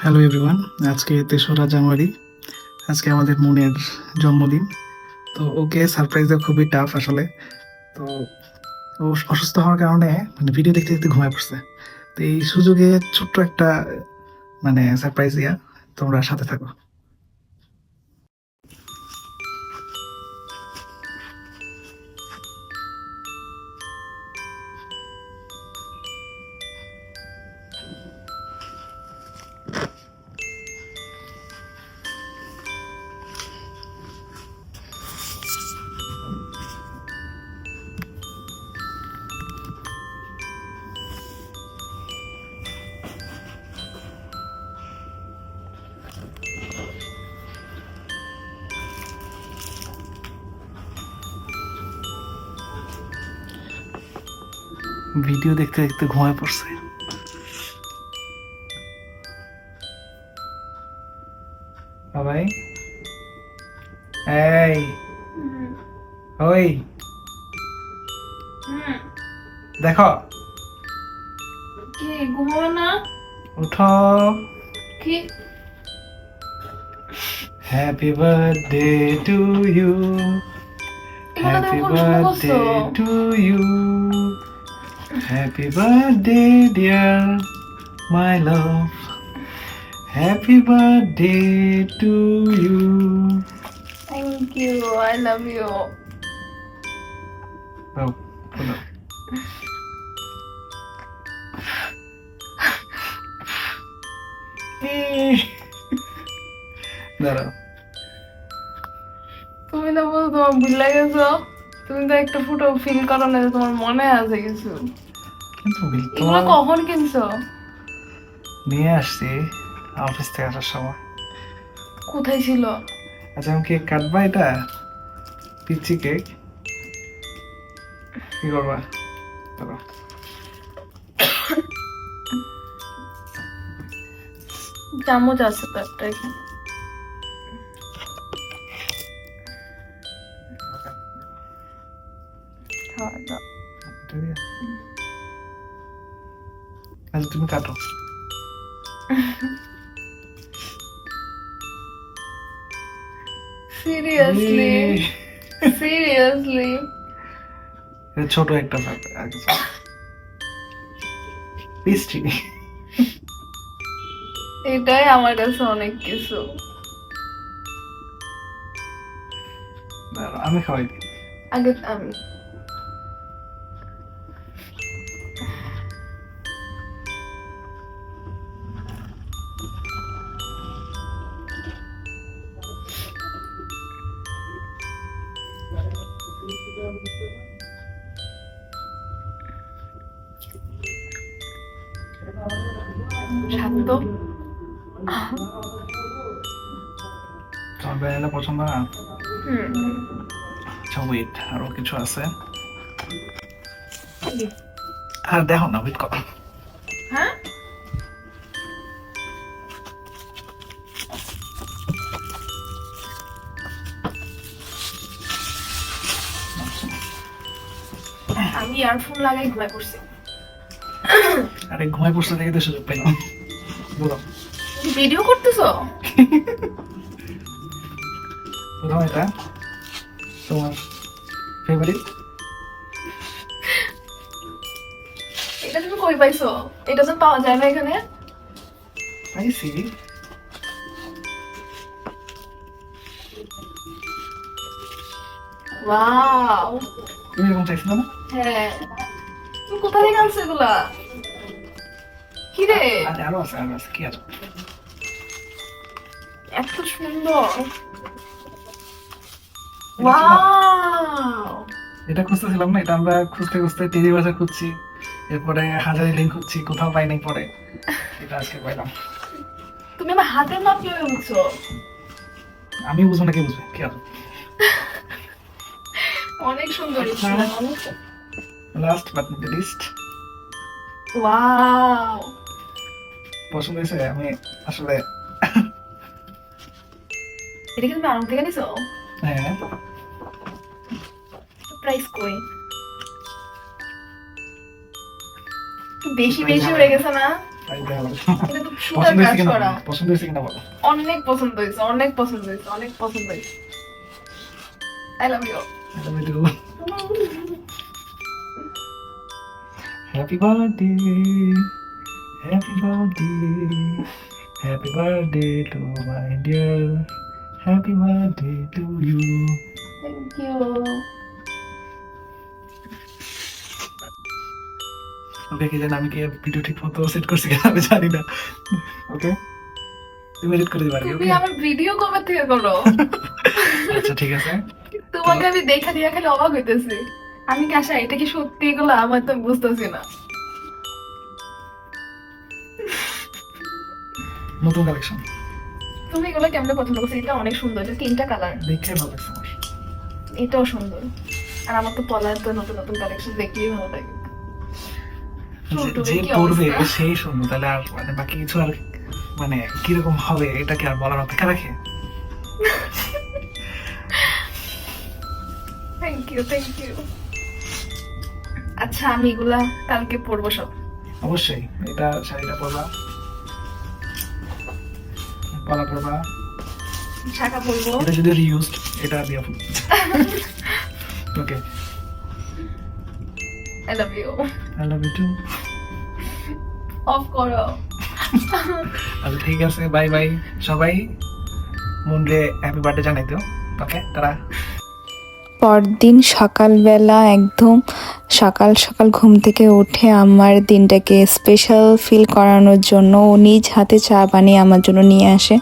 Hello everyone, আজকে ৩রা জানুয়ারি। আজকে আমাদের মনের জন্মদিন। তো ওকে সারপ্রাইজ দেওয়া খুবই টাফ আসলে। তো ও অসুস্থ হওয়ার কারণে ভিডিও দেখতে দেখতে ঘুমায় পড়ছে। তো এই সুযোগে ছোট্ট একটা সারপ্রাইজ দিয়া তোমরা সাথে থাকো। ভিডিও দেখতে দেখতে ঘুমায় পড়ছে। বাবাই, এই ওই দেখো, কি ঘুমাবে না? উঠো। কি হ্যাপি বার্থডে টু ইউ, এগুলো হ্যাপি তুমি কোন সময় করছো? Birthday to you, happy birthday dear my love, happy birthday to you. Thank you, I love you. দাঁড়াও, তুমি না বলো তোমার ভুলে গেছো? তুমি তো একটা ফুটো ফিল করো না যে তোমার মনে আছে কিছু। কিন্তু বিল তো এগুলো কখন কিনছো? নিয়ে আসছি অফিস থেকে আসার সময়। কোথায় ছিল? আচ্ছা, আমি কেক কাটবা? এটা পিচ্ছি কেক, কি করবা? দাঁড়াও। চামচ আছে তো একটা এখানে। খাওয়া দাও। এটা দিয়ে? আচ্ছা, তুমি কাটো। সিরিয়াসলি? সিরিয়াসলি? এটা ছোট একটা পেস্ট্রি। এটাই আমার কাছে অনেক কিছু। আমি খাওয়াই দিই। আগে আমি শান্ত। তোমার ভ্যানিলা পছন্দ না? হুম। আচ্ছা ওয়েট, আরো কিছু আছে। আর দেখো না, ওয়েট করো। হ্যাঁ, আমি ইয়ারফোন লাগাই ঘুমাই পড়ছি। আরে ঘুমাই পড়ছে দেখে তো সুযোগ পাইলাম। বলো। ভিডিও করতেছো? প্রথম এটা তোমার ফেভারিট। এটা তুমি কই পাইছো? এটা তো পাওয়া যায় না এখানে। পাইছি। ওয়াও। তুমি এরকম চাইছিল না? হ্যাঁ, তুমি কোথা থেকে আনছো এগুলা? কি রে, আরে আরো আছে, আরো আছে, কি আছে? এত সুন্দর। ওয়াও। এটা খুঁজতেছিলাম না, এটা আমরা খুঁজতে খুঁজতে টিভি বাসা খুঁজছি, এরপরে হাজারি লিঙ্ক খুঁজছি, কোথাও পাই নাই, পরে এটা আজকে পাইলাম। তুমি আমার হাতের মাপ কিভাবে বুঝছো? আমি বুঝবো না, কি বুঝবে? কি আছে? অনেক সুন্দর। Last but not the least, wow. পছন্দ হয়েছে। আমি আসলে এটা কি তুমি আড়ং থেকে নিছো? হ্যাঁ, প্রাইস কই? বেশি বেশি হয়ে গেছে না? এই দেখো। এটা খুব সুন্দর কাজ করা। পছন্দ হয়েছে কিনা বলো। অনেক পছন্দ হয়েছে, অনেক পছন্দ হয়েছে, অনেক পছন্দ হয়েছে। I love you. Happy birthday, happy birthday, happy birthday to my dear, happy birthday to you. Thank you. Okay, কি জানি আমি কি ভিডিও ঠিক মতো সেট করছি কিনা আমি জানি না। ওকে, তুমি এডিট করে দিবা। তুমি আমার ভিডিও কবে থেকে করো? আচ্ছা ঠিক আছে। তোমাকে আমি দেখা দিয়া খালি অবাক হইতেছি। আমি কি আশা এটা কি সত্যি এগুলো আমার তো বুঝতেছি না। নতুন কালেকশন তুমি এগুলো কেমনে পছন্দ করছো? এটা অনেক সুন্দর, এটা 3টা কালার। দেখে ভালো লাগছে আমার। এটাও সুন্দর। আর আমার তো পলার তো নতুন নতুন কালেকশন দেখলেই ভালো লাগে। যে পড়বে সেই সুন্দর, তাহলে আর মানে বাকি কিছু আর মানে কিরকম হবে এটা কি আর বলার অপেক্ষা রাখে? Thank you, thank you. আচ্ছা, আমি এগুলা কালকে পরবো সব। অবশ্যই এটা শাড়িটা পরবা, পলা পরবা, শাখা পরবো। এটা যদি রিউজড এটা দিয়া ফুল। Okay, I love you. I love you too. Off করো। আচ্ছা ঠিক আছে, বাই বাই সবাই। মুন্ডে হ্যাপি বার্থডে জানাই দিও। ওকে, টাটা। পরদিন সকালবেলা একদম সকাল সকাল ঘুম থেকে উঠে আমার দিনটাকে স্পেশাল ফিল করানোর জন্য ও নিজ হাতে চা বানিয়ে আমার জন্য নিয়ে আসে।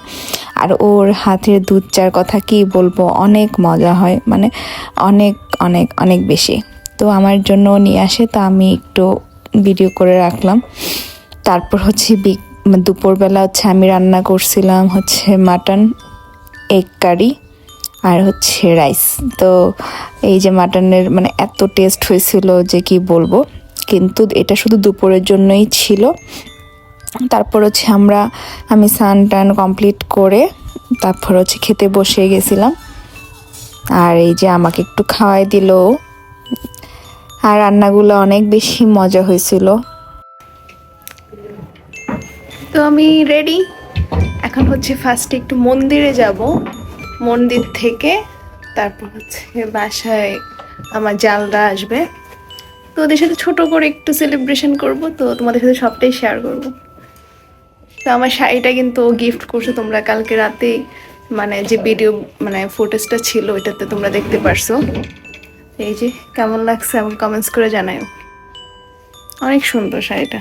আর ওর হাতের দুধ চার কথা কি বলবো, অনেক মজা হয়, মানে অনেক অনেক অনেক বেশি। তো আমার জন্য নিয়ে আসে, তো আমি একটু ভিডিও করে রাখলাম। তারপর হচ্ছে দুপুরবেলা হচ্ছে আমি রান্না করছিলাম হচ্ছে মাটন, এগ কারি আর হচ্ছে রাইস। তো এই যে মাটনের মানে এত টেস্ট হয়েছিল যে কি বলবো, কিন্তু এটা শুধু দুপুরের জন্যই ছিল। তারপর হচ্ছে আমি স্নান টান কমপ্লিট করে তারপর হচ্ছে খেতে বসে গেছিলাম। আর এই যে আমাকে একটু খাওয়াই দিল। আর রান্নাগুলো অনেক বেশি মজা হয়েছিল। তো আমি রেডি, এখন হচ্ছে ফার্স্টে একটু মন্দিরে যাব। মন্দির থেকে তারপর হচ্ছে বাসায় আমার জালরা আসবে, তো ওদের সাথে ছোট করে একটু সেলিব্রেশন করব। তো তোমাদের সাথে সবটাই শেয়ার করব। তো আমার শাড়িটা কিন্তু ও গিফট করছে, তোমরা কালকে রাতে মানে যে ভিডিও মানে ফুটেজটা ছিল ওইটাতে তোমরা দেখতে পারছো। এই যে কেমন লাগছে এবং কমেন্টস করে জানাও। অনেক সুন্দর শাড়িটা।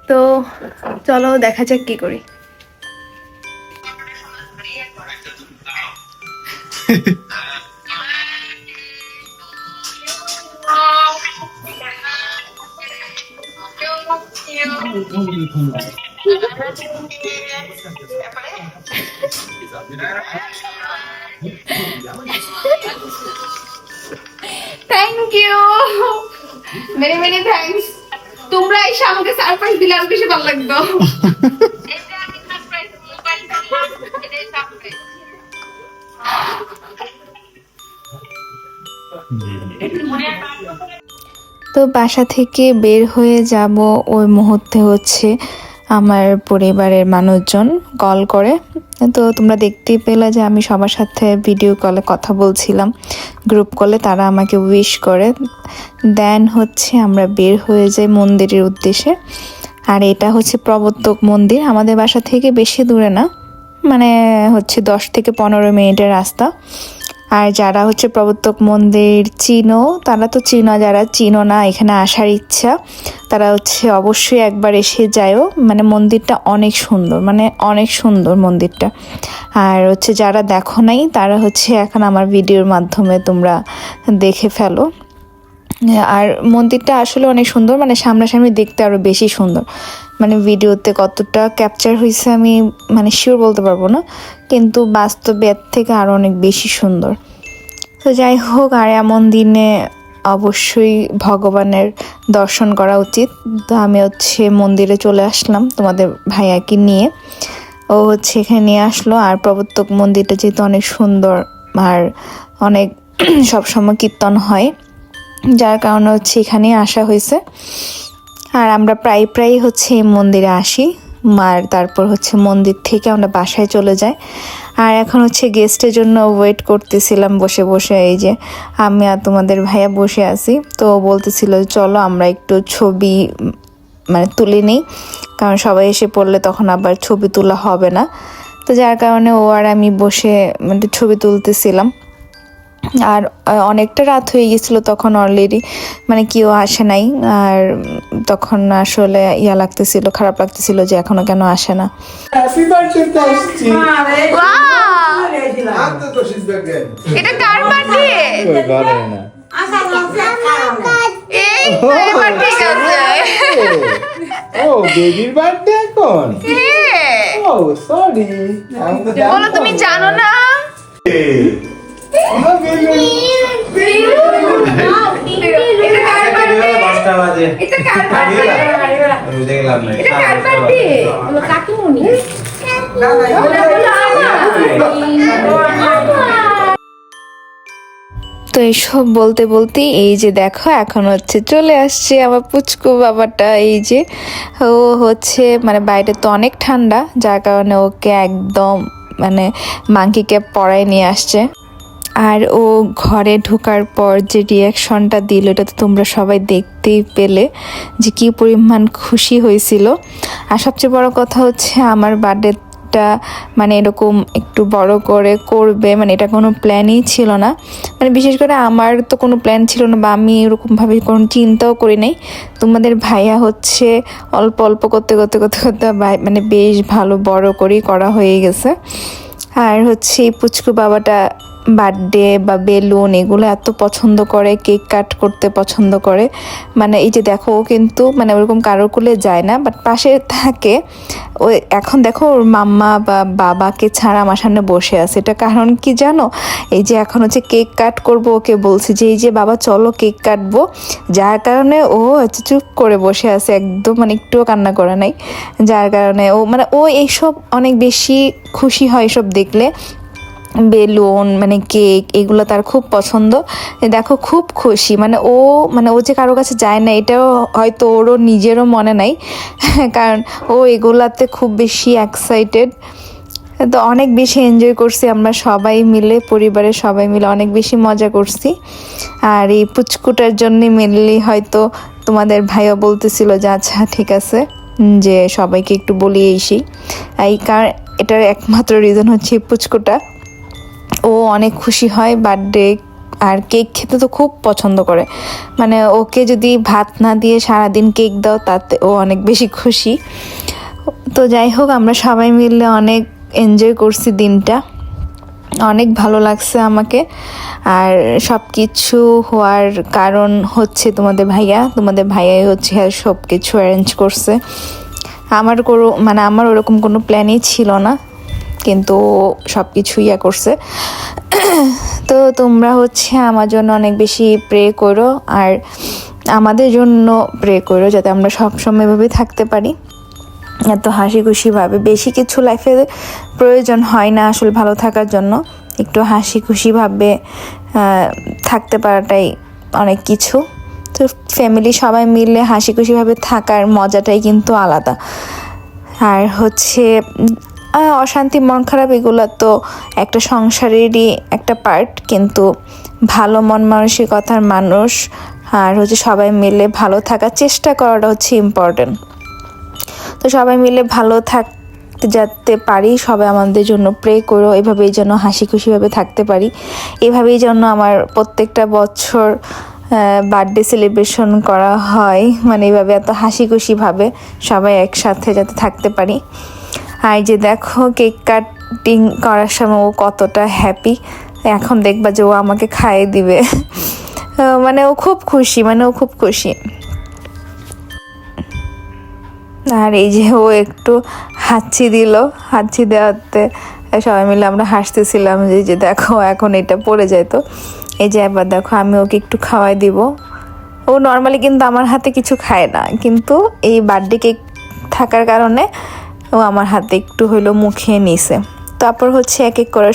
তো চলো দেখা যাক কি করি। Thank you, many many thanks. তোমরা এসে আমাকে সারপ্রাইজ দিলে আরো বেশি ভালো লাগতো। তো বাসা থেকে বের হয়ে যাব ওই মুহূর্তে হচ্ছে আমার পরিবারের মানুষজন কল করে। তো তোমরা দেখতেই পেলে যে আমি সবার সাথে ভিডিও কলে কথা বলছিলাম, গ্রুপ কলে। তারা আমাকে উইশ করে দেন হচ্ছে আমরা বের হয়ে যাই মন্দিরের উদ্দেশ্যে। আর এটা হচ্ছে প্রবর্তক মন্দির, আমাদের বাসা থেকে বেশি দূরে না, মানে হচ্ছে 10 থেকে 15 মিনিটের রাস্তা। আর যারা হচ্ছে প্রবর্তক মন্দির চিনো তারা তো চিনো, যারা চিনো না এখানে আসার ইচ্ছা তারা হচ্ছে অবশ্যই একবার এসে যায়ও। মানে মন্দিরটা অনেক সুন্দর, মানে অনেক সুন্দর মন্দিরটা। আর হচ্ছে যারা দেখো নাই তারা হচ্ছে এখন আমার ভিডিওর মাধ্যমে তোমরা দেখে ফেলো। আর মন্দিরটা আসলে অনেক সুন্দর, মানে সামনাসামনি দেখতে আরো বেশি সুন্দর। মানে ভিডিওতে কতটা ক্যাপচার হয়েছে আমি মানে শিওর বলতে পারবো না, কিন্তু বাস্তবে এর থেকে আরো অনেক বেশি সুন্দর। তো যাই হোক, আর এমন দিনে অবশ্যই ভগবানের দর্শন করা উচিত। তো আমি হচ্ছে মন্দিরে চলে আসলাম তোমাদের ভাইয়াকে নিয়ে, ও হচ্ছে এখানে নিয়ে আসলো। আর প্রবর্তক মন্দিরটা যেহেতু অনেক সুন্দর আর অনেক সবসময় কীর্তন হয়, যার কারণে হচ্ছে এখানে আসা হয়েছে। আর আমরা প্রায় প্রায় হচ্ছে এই মন্দিরে আসি, আর তারপর হচ্ছে মন্দির থেকে আমরা বাসায় চলে যাই। আর এখন হচ্ছে গেস্টের জন্য ওয়েট করতেছিলাম বসে বসে। এই যে আমি আর তোমাদের ভাইয়া বসে আছি, তো বলতেছিল চলো আমরা একটু ছবি মানে তুলে নিই, কারণ সবাই এসে পড়লে তখন আবার ছবি তোলা হবে না। তো যার কারণে ও আর আমি বসে মানে ছবি তুলতেছিলাম। আর অনেকটা রাত হয়ে গেছিলো তখন, অলরেডি মানে কেউ আসে নাই। আর তখন আসলে লাগতেছিল, খারাপ লাগতেছিল যে এখনো কেন আসে না। হ্যাপি বার্থডে তো আসছি। এটা কার বার্থডে? ওই ঘরে না। এবার ঠিক আছে। ও বেবির বার্থডে এখন? ও সরি। বলো তুমি জানো না? তো এইসব বলতে বলতে এই যে দেখো এখন হচ্ছে চলে আসছে আমার পুচকু বাবাটা। এই যে ও হচ্ছে মানে বাইরে তো অনেক ঠান্ডা, যার কারণে ওকে একদম মানে মাঙ্কি ক্যাপ পরায় নিয়ে আসছে। আর ও ঘরে ঢোকার পর যে রিয়াকশনটা দিল এটা তো তোমরা সবাই দেখতেই পেলে যে কী পরিমাণ খুশি হয়েছিল। আর সবচেয়ে বড় কথা হচ্ছে আমার বার্থডেটা মানে এরকম একটু বড় করে করবে, মানে এটা কোনো প্ল্যানই ছিল না। মানে বিশেষ করে আমার তো কোনো প্ল্যান ছিল না, বা আমি এরকমভাবে কোনো চিন্তাও করি নাই। তোমাদের ভাইয়া হচ্ছে অল্প অল্প করতে করতে করতে করতে মানে বেশ ভালো বড় করেই করা হয়ে গেছে। আর হচ্ছে পুচকু বাবাটা বার্থডে বা বেলুন এগুলো এত পছন্দ করে, কেক কাট করতে পছন্দ করে। মানে এই যে দেখো ও কিন্তু মানে ওরকম কারোর কোলে যায় না, বাট পাশে থাকে। ও এখন দেখো ওর মাম্মা বা বাবাকে ছাড়া আমার সামনে বসে আছে। এটা কারণ কি জানো? এই যে এখন হচ্ছে কেক কাট করবো, ওকে বলছি যে এই যে বাবা চলো কেক কাটবো, যার কারণে ও হচ্ছে চুপ করে বসে আছে, একদম মানে একটুও কান্না করে নাই। যার কারণে ও এইসব অনেক বেশি খুশি হয় এসব দেখলে। বেলুন মানে কেক এগুলো তার খুব পছন্দ। দেখো খুব খুশি, মানে ও যে কারো কাছে যায় না এটাও হয়তো ওরও নিজেরও মনে নাই, কারণ ও এগুলাতে খুব বেশি এক্সাইটেড। তো অনেক বেশি এনজয় করছি আমরা সবাই মিলে, পরিবারের সবাই মিলে অনেক বেশি মজা করছি। আর এই পুচকুটার জন্য মেনলি হয়তো তোমাদের ভাইও বলতেছিল যে আচ্ছা ঠিক আছে যে সবাইকে একটু বলিয়ে এসি। এই কারণ এটার একমাত্র রিজন হচ্ছে পুচকুটা। ও অনেক খুশি হয় বার্থডে, আর কেক খেতে তো খুব পছন্দ করে। মানে ওকে যদি ভাত না দিয়ে সারাদিন কেক দাও তাতে ও অনেক বেশি খুশি। তো যাই হোক আমরা সবাই মিলে অনেক এনজয় করছি দিনটা, অনেক ভালো লাগছে আমাকে। আর সব কিছু হওয়ার কারণ হচ্ছে তোমাদের ভাইয়াই হচ্ছে সব কিছু অ্যারেঞ্জ করছে। আমার ওরকম কোনো প্ল্যানই ছিল না, কিন্তু সব কিছু করছে। তো তোমরা হচ্ছে আমার জন্য অনেক বেশি প্রে করো, আর আমাদের জন্য প্রে করো যাতে আমরা সবসময় এভাবে থাকতে পারি, এত হাসি খুশিভাবে। বেশি কিছু লাইফে প্রয়োজন হয় না আসলে ভালো থাকার জন্য, একটু হাসি খুশিভাবে থাকতে পারাটাই অনেক কিছু। তো ফ্যামিলি সবাই মিলে হাসি খুশিভাবে থাকার মজাটাই কিন্তু আলাদা। আর হচ্ছে অশান্তি মন খারাপ এগুলো তো একটা সংসারেরই একটা পার্ট, কিন্তু ভালো মন মানসিকতার মানুষ আর হচ্ছে সবাই মিলে ভালো থাকার চেষ্টা করাটা হচ্ছে ইম্পর্টেন্ট। তো সবাই মিলে ভালো থাকতে যাতে পারি, সবাই আমাদের জন্য প্রে করো, এভাবেই যেন হাসি খুশিভাবে থাকতে পারি। এভাবেই যেন আমার প্রত্যেকটা বছর বার্থডে সেলিব্রেশন করা হয়, মানে এইভাবে এত হাসি খুশিভাবে সবাই একসাথে যাতে থাকতে পারি। আর যে দেখো কেক কাটিং করার সময় ও কতটা হ্যাপি, এখন দেখবা যে ও আমাকে খাইয়ে দিবে। মানে ও খুব খুশি। আর এই যে ও একটু হাঁচি দেওয়াতে সবাই মিলে আমরা হাসতেছিলাম যে দেখো এখন এটা পড়ে যায়। তো এই যে এবার দেখো আমি ওকে একটু খাওয়াই দিব। ও নর্মালি কিন্তু আমার হাতে কিছু খায় না, কিন্তু এই বার্থডে কেক থাকার কারণে ও আমার হাতে একটু হইলো মুখিয়ে নিছে। তারপর হচ্ছে এক এক করে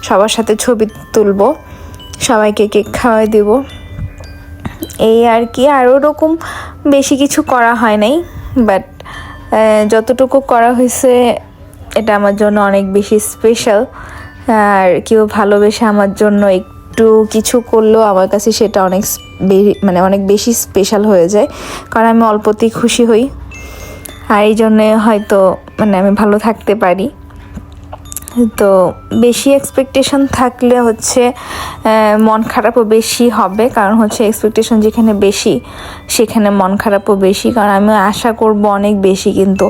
সবার সাথে ছবি তুলবো, সবাইকে কেক খাওয়াই দিব। এই আর কি, আর ওরকম বেশি কিছু করা হয় নাই, বাট যতটুকু করা হয়েছে এটা আমার জন্য অনেক বেশি স্পেশাল। আর কেউ ভালোবেসে আমার জন্য একটু কিছু করলেও আমার কাছে সেটা অনেক মানে অনেক বেশি স্পেশাল হয়ে যায়, কারণ আমি অল্পতেই খুশি হই। আর এই জন্যে হয়তো মানে আমি ভালো থাকতে পারি। তো বেশি এক্সপেকটেশন থাকলে হচ্ছে মন খারাপও বেশি হবে, কারণ হচ্ছে এক্সপেকটেশন যেখানে বেশি সেখানে মন খারাপও বেশি, কারণ আমি আশা করব অনেক বেশি, কিন্তু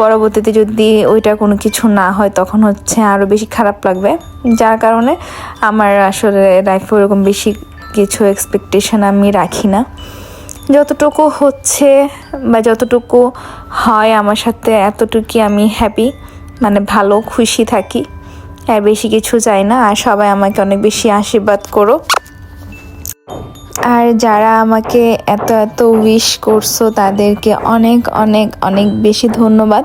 পরবর্তীতে যদি ওইটা কোনো কিছু না হয় তখন হচ্ছে আরও বেশি খারাপ লাগবে। যার কারণে আমার আসলে লাইফে ওরকম বেশি কিছু এক্সপেকটেশন আমি রাখি না। যতটুকু হচ্ছে বা যতটুকু হয় আমার সাথে এতটুকুই আমি হ্যাপি, মানে ভালো খুশি থাকি, আর বেশি কিছু চাই না। আর সবাই আমাকে অনেক বেশি আশীর্বাদ করো। আর যারা আমাকে এত এত উইশ করছো তাদেরকে অনেক অনেক অনেক বেশি ধন্যবাদ,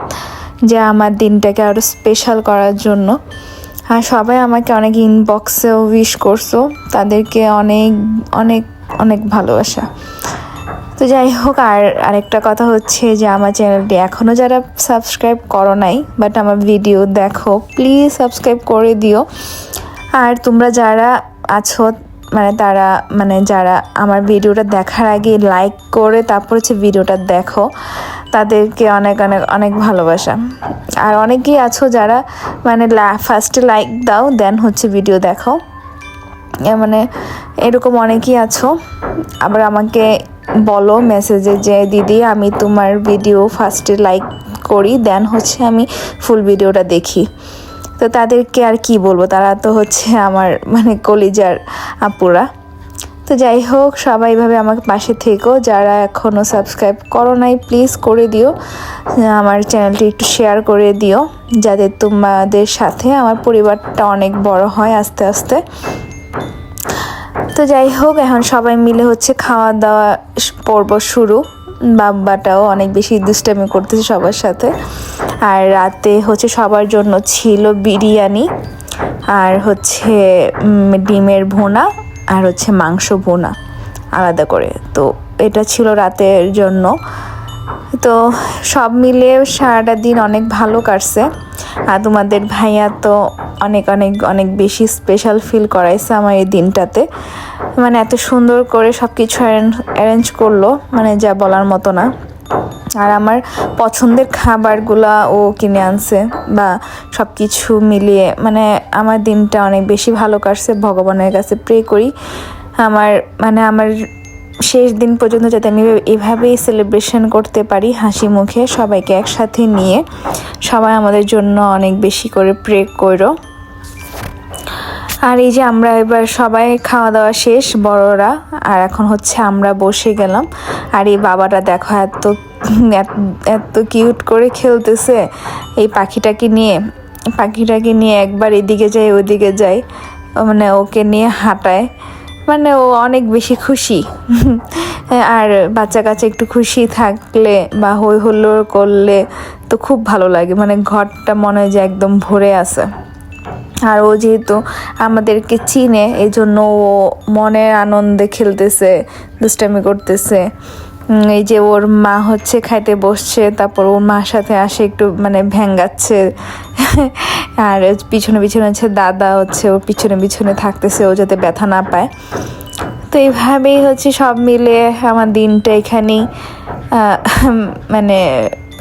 যে আমার দিনটাকে আরও স্পেশাল করার জন্য। আর সবাই আমাকে অনেক ইনবক্সেও উইশ করছো, তাদেরকে অনেক অনেক অনেক ভালোবাসা। তো যাই হোক, আর আরেকটা কথা হচ্ছে যে আমার চ্যানেলটি এখনও যারা সাবস্ক্রাইব করো নাই বাট আমার ভিডিও দেখো, প্লিজ সাবস্ক্রাইব করে দিও। আর তোমরা যারা আছো মানে যারা আমার ভিডিওটা দেখার আগে লাইক করে তারপর হচ্ছে ভিডিওটা দেখো, তাদেরকে অনেক অনেক অনেক ভালোবাসা। আর অনেকেই আছো যারা মানে ফার্স্টে লাইক দাও দেন হচ্ছে ভিডিও দেখো, মানে এরকম অনেকেই আছো। আবার আমাকে বলো মেসেজে যে দিদি আমি তোমার ভিডিও ফার্স্টে লাইক করি দেন হচ্ছে আমি ফুল ভিডিওটা দেখি। তো তাদেরকে আর কি বলবো, তারা তো হচ্ছে আমার মানে কলিজার আপুরা। তো যাই হোক, সবাই এভাবে আমাকে পাশে থেকো। যারা এখনও সাবস্ক্রাইব করো নাই প্লিজ করে দিও, আমার চ্যানেলটি একটু শেয়ার করে দিও, যাতে তোমাদের সাথে আমার পরিবারটা অনেক বড় হয় আস্তে আস্তে। তো যাই হোক, এখন সবাই মিলে হচ্ছে খাওয়া দাওয়া পর্ব শুরু। বাবাটাও অনেক বেশি দুষ্টামি করতেছে সবার সাথে। আর রাতে হচ্ছে সবার জন্য ছিল বিরিয়ানি, আর হচ্ছে ডিমের ভুনা, আর হচ্ছে মাংস ভুনা আলাদা করে। তো এটা ছিল রাতের জন্য। তো সব মিলে সারাটা দিন অনেক ভালো কাটছে। আর তোমাদের ভাইয়া তো অনেক অনেক অনেক বেশি স্পেশাল ফিল করাইছে আমার এই দিনটাতে, মানে এত সুন্দর করে সব কিছু অ্যারেঞ্জ করলো, মানে যা বলার মতো না। আর আমার পছন্দের খাবারগুলা ও কিনে আনছে, বা সব কিছু মিলিয়ে মানে আমার দিনটা অনেক বেশি ভালো কাটছে। ভগবানের কাছে প্রে করি আমার শেষ দিন পর্যন্ত যাতে আমি এভাবেই সেলিব্রেশন করতে পারি, হাসি মুখে সবাইকে একসাথে নিয়ে। সবাই আমাদের জন্য অনেক বেশি করে প্রে করো। আর এই যে আমরা এবার সবাই খাওয়া দাওয়া শেষ বড়রা, আর এখন হচ্ছে আমরা বসে গেলাম। আর এই বাবাটা দেখো এত এত কিউট করে খেলতেছে এই পাখিটাকে নিয়ে একবার এদিকে যায় ওদিকে যায়, মানে ওকে নিয়ে হাঁটায়, মানে ও অনেক বেশি খুশি। আর বাচ্চা কাচ্চা একটু খুশি থাকলে বা হই হুল্লোড় করলে তো খুব ভালো লাগে, মানে ঘরটা মনে হয় যে একদম ভরে আছে। আর ও যেহেতু আমাদেরকে চিনে এই জন্য ও মনের আনন্দে খেলতেছে, দুষ্টামি করতেছে। এই যে ওর মা হচ্ছে খাইতে বসছে, তারপর ওর মার সাথে আসে একটু মানে ভেঙ্গাচ্ছে। আর পিছনে পিছনে হচ্ছে দাদা হচ্ছে ওর পিছনে পিছনে থাকতেছে, ও যাতে ব্যথা না পায়। তো এইভাবেই হচ্ছে সব মিলে আমার দিনটা এখানেই মানে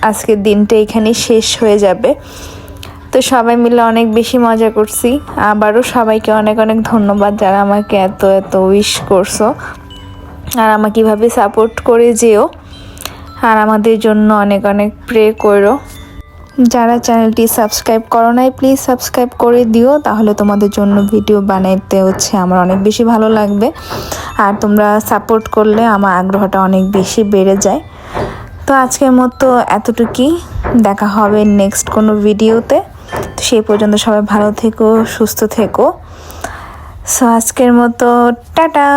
আজকের দিনটা এখানেই শেষ হয়ে যাবে। তো সবাই মিলে অনেক বেশি মজা করছি। আবারও সবাইকে অনেক অনেক ধন্যবাদ যারা আমাকে এত এত উইশ করছো, আর আমাকে কীভাবে সাপোর্ট করে যেও, আর আমাদের জন্য অনেক অনেক প্রে করো। যারা চ্যানেলটি সাবস্ক্রাইব করো নাই প্লিজ সাবস্ক্রাইব করে দিও, তাহলে তোমাদের জন্য ভিডিও বানাইতে হচ্ছে আমার অনেক বেশি ভালো লাগবে। আর তোমরা সাপোর্ট করলে আমার আগ্রহটা অনেক বেশি বেড়ে যায়। তো আজকের মতো এতটুকুই, দেখা হবে নেক্সট কোনো ভিডিওতে। তো সেই পর্যন্ত সবাই ভালো থেকো, সুস্থ থেকো। সো আজকের মতো টাটা।